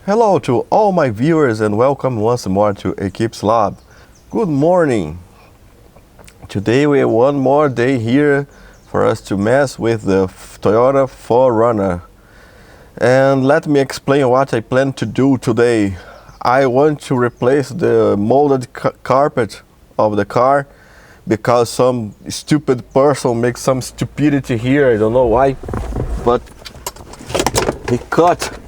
Hello to all my viewers and welcome once more to Equips Lab. Good morning. Today we have one more day here for us to mess with the Toyota 4Runner. And let me explain what I plan to do today. I want to replace the molded carpet of the car because some stupid person makes some stupidity here, I don't know why, but he cut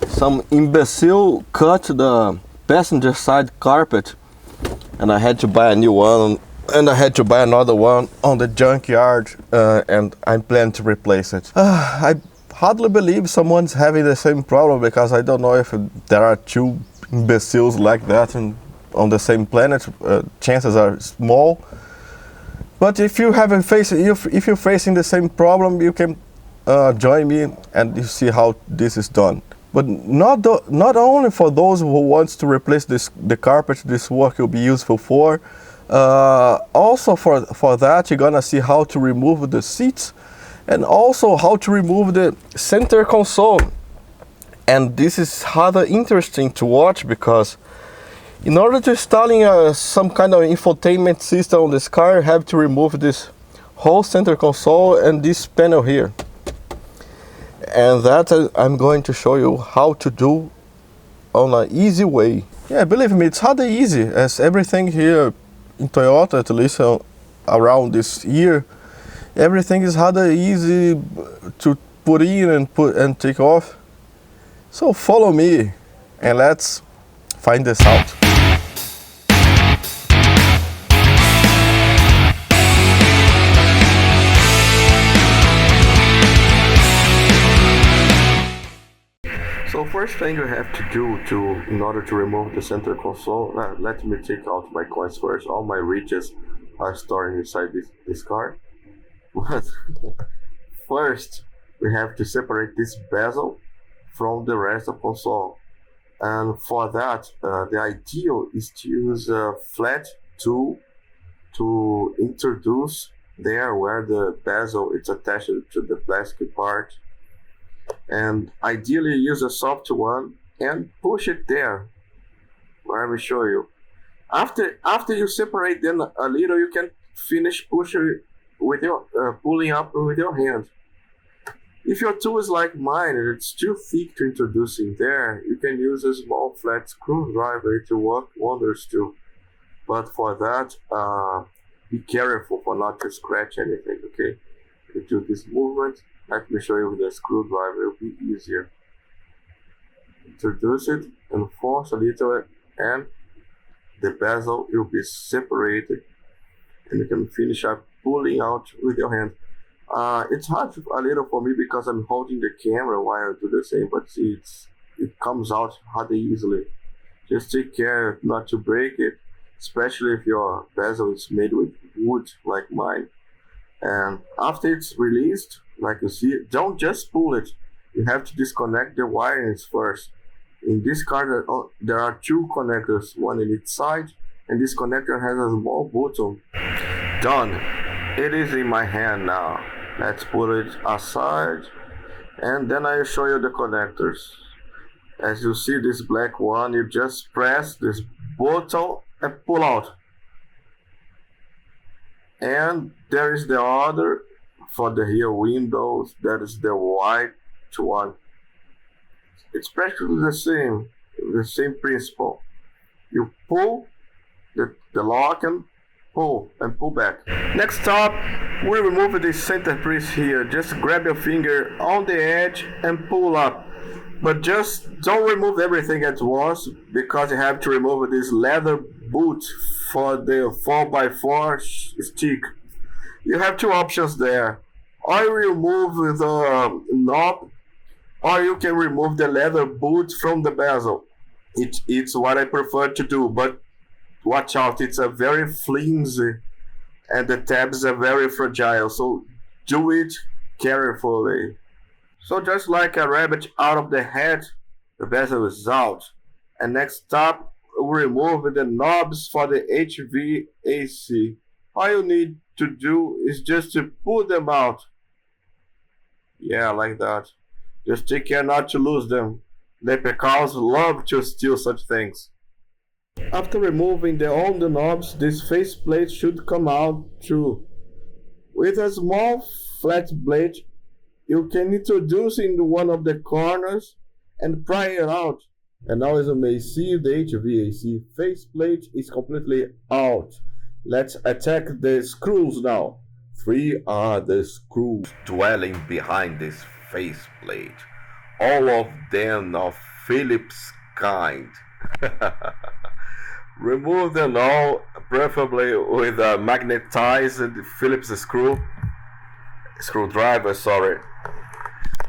some imbecile cut the passenger side carpet and I had to buy a new one and I had to buy another one on the junkyard and I plan to replace it. I hardly believe someone's having the same problem because I don't know if there are two imbeciles like that on the same planet. Chances are small. But if you're facing the same problem, you can join me and you see how this is done. But not only for those who wants to replace the carpet, this work will be useful for. Also for that, you're gonna see how to remove the seats and also how to remove the center console. And this is rather interesting to watch because in order to installing some kind of infotainment system on this car, you have to remove this whole center console and this panel here. And that I'm going to show you how to do on an easy way. Yeah, believe me, it's rather easy, as everything here in Toyota, at least around this year, everything is rather easy to put in and take off. So follow me and let's find this out. So first thing you have to do in order to remove the center console, let me take out my coins first. All my riches are stored inside this car. But first we have to separate this bezel from the rest of console. And for that, the ideal is to use a flat tool to introduce there where the bezel is attached to the plastic part. And ideally use a soft one and push it there where I will show you. After you separate them a little, you can finish pushing with your pulling up with your hand. If your tool is like mine and it's too thick to introduce in there, you can use a small flat screwdriver to work wonders too. But for that, be careful for not to scratch anything, okay? You do this movement. Let me show you with the screwdriver, it will be easier. Introduce it and force a little and the bezel will be separated and you can finish up pulling out with your hand. It's hard a little for me because I'm holding the camera while I do the same, but see, it comes out rather easily. Just take care not to break it, especially if your bezel is made with wood like mine. And after it's released, like you see, don't just pull it. You have to disconnect the wirings first. In this car, there are two connectors, one in each side, and this connector has a small button. Done. It is in my hand now. Let's put it aside, and then I'll show you the connectors. As you see this black one, you just press this button and pull out. And there is the other for the rear windows, that is the white one. It's practically the same principle. You pull the lock and pull back. Next up, we remove the center piece here. Just grab your finger on the edge and pull up. But just don't remove everything at once because you have to remove this leather boot for the 4x4 stick. You have two options there. Or you remove the knob, or you can remove the leather boot from the bezel. It's what I prefer to do, but watch out, it's a very flimsy and the tabs are very fragile, so do it carefully. So just like a rabbit out of the hat, the bezel is out. And next up, we remove the knobs for the HVAC. All you need to do is just to pull them out. Yeah, like that. Just take care not to lose them. The pecals love to steal such things. After removing all the knobs, this faceplate should come out too. With a small flat blade, you can introduce in one of the corners and pry it out. And now, as you may see, the HVAC faceplate is completely out. Let's attack the screws now. Three are the screws dwelling behind this faceplate. All of them of Phillips kind. Remove them all, preferably with a magnetized Phillips screwdriver, sorry.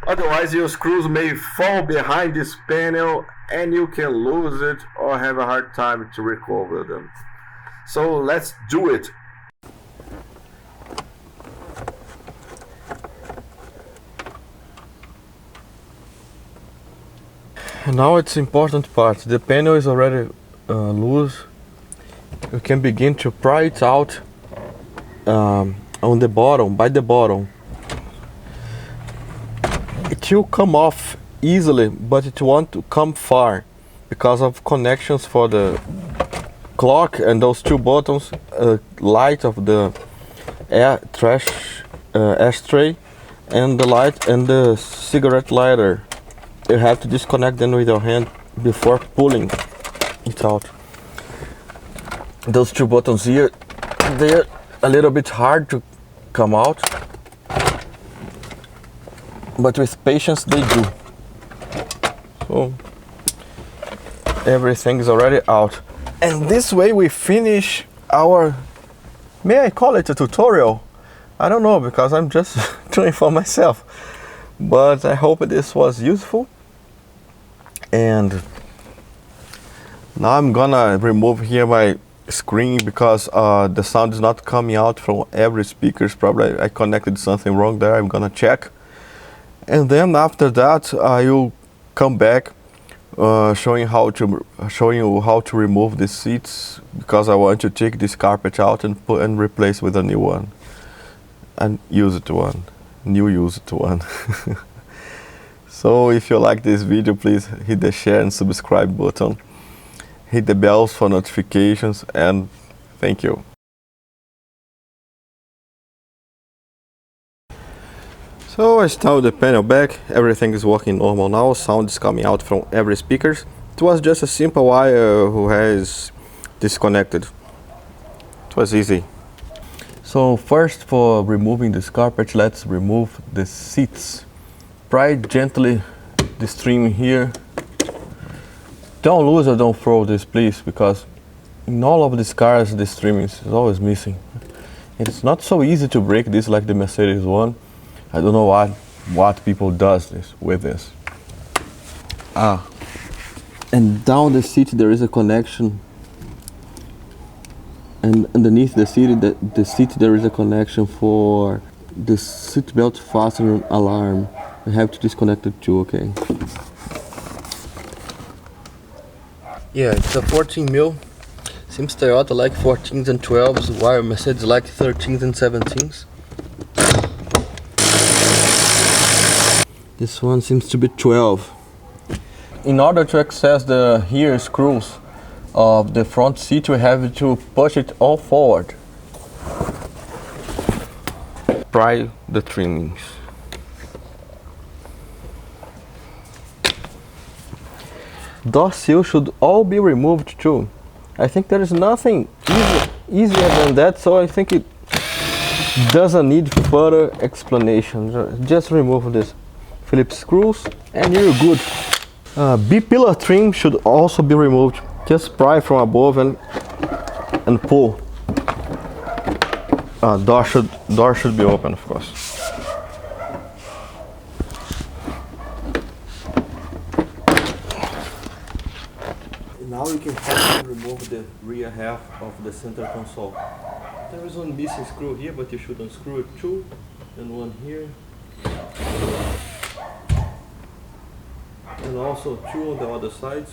Otherwise, your screws may fall behind this panel and you can lose it or have a hard time to recover them. So let's do it. And now it's important part. The panel is already loose. You can begin to pry it out on the bottom, by the bottom. It will come off easily, but it won't come far because of connections for the clock and those two buttons, light of the ashtray and the light and the cigarette lighter. You have to disconnect them with your hand before pulling it out. Those two buttons here, they're a little bit hard to come out, but with patience they do. So everything is already out. And this way we finish our, may I call it a tutorial? I don't know, because I'm just doing for myself. But I hope this was useful. And now I'm gonna remove here my screen because the sound is not coming out from every speaker. Probably I connected something wrong there. I'm gonna check. And then after that I will come back showing you how to remove the seats, because I want to take this carpet out and replace with a new one, and used one. So if you like this video, please hit the share and subscribe button, hit the bells for notifications, and thank you. So I installed the panel back, everything is working normal now, sound is coming out from every speaker. It was just a simple wire who has disconnected. It was easy. So first, for removing this carpet, let's remove the seats. Pry gently the string here. Don't lose or don't throw this, please, because in all of these cars the string is always missing. It's not so easy to break this like the Mercedes one. I don't know what people does this with this. And down the seat there is a connection, and underneath the seat there is a connection for the seatbelt fastener alarm. I have to disconnect it too, okay? Yeah, it's a 14 mil. Seems Toyota like 14s and 12s, while Mercedes like 13s and 17s. This one seems to be 12. In order to access the rear screws of the front seat, we have to push it all forward. Pry the trimmings. Door seal should all be removed too. I think there is nothing easier than that, so I think it doesn't need further explanation. Just remove this Phillips screws and you're good. B-pillar trim should also be removed. Just pry from above and pull. Door should be open, of course. Now we can finally remove the rear half of the center console. There is one missing screw here, but you should unscrew it too, and one here. And also two on the other sides.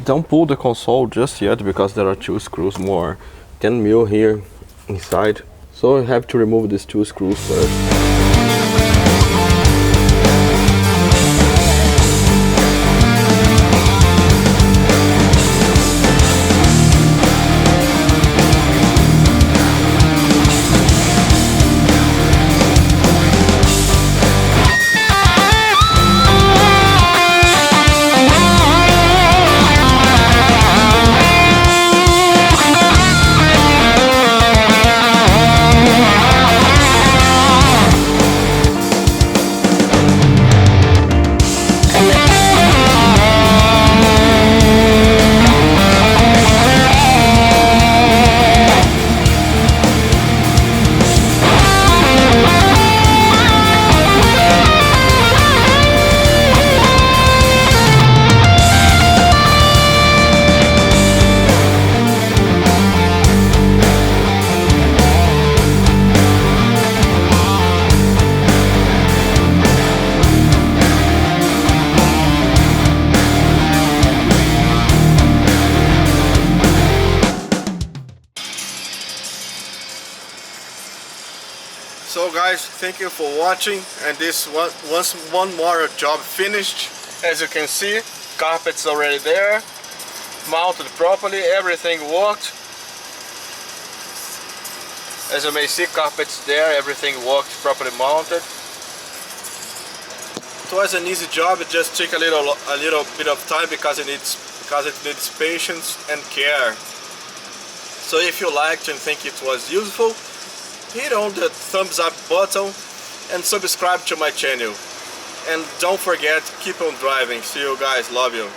Don't pull the console just yet because there are 2 screws more. 10 mil here inside. So you have to remove these 2 screws first. So guys, thank you for watching, and this one more job finished. As you can see, carpet's already there, mounted properly, everything worked. As you may see, carpet's there, everything worked, properly mounted. It was an easy job. It just took a little bit of time because it needs patience and care. So if you liked and think it was useful, hit on the thumbs up button and subscribe to my channel. And don't forget, keep on driving. See you guys, love you.